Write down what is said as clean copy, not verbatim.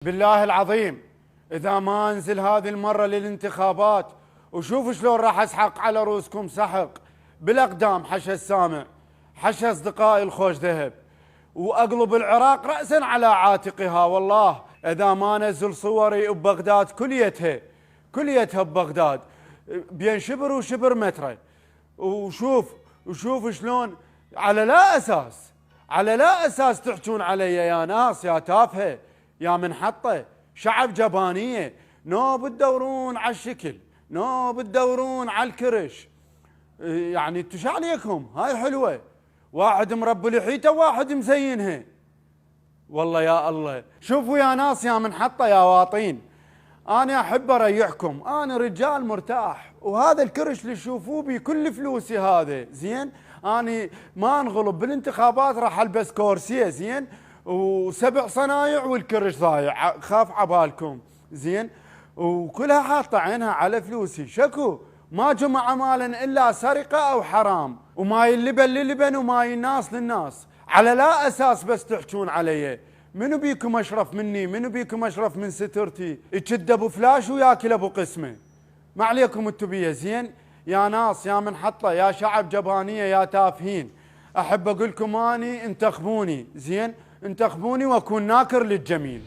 بالله العظيم إذا ما أنزل هذه المرة للانتخابات وشوف شلون راح أسحق على رؤوسكم سحق بالأقدام حشى السامع، حشى أصدقائي الخوش ذهب، وأقلب العراق رأسا على عاتقها. والله إذا ما نزل صوري ببغداد كليتها ببغداد بين شبر وشبر مترة، وشوف شلون على لا أساس تحجون علي يا ناس يا تافهة يا منحطة شعب جبانية. نوب تدورون على الشكل، نوب تدورون على الكرش، يعني انتو شو عليكم؟ هاي حلوة، واحد مربي لحيته وواحد مزينها. والله يا الله، شوفوا يا ناس يا منحطة يا واطين، أنا أحب أريحكم، أنا رجال مرتاح، وهذا الكرش اللي تشوفوه بكل فلوسي هذا زين. أنا ما انغلب بالانتخابات راح ألبس كورسيه زين، و7 صنايع والكرش ضايع، خاف عبالكم زين، وكلها حاطة عينها على فلوسي. شكو ما جمع مالا إلا سرقة أو حرام، وماي اللبن للبن وماي الناس للناس، على لا أساس بس تحجون علي. منو بيكم أشرف مني؟ منو بيكم أشرف من سترتي؟ يشد أبو فلاش وياكل أبو قسمه. ما عليكم انتو بيه زين يا ناس يا منحطة يا شعب جبانية يا تافهين. أحب أقول لكم أني انتخبوني زين، انتخبوني وأكون ناكر للجميل.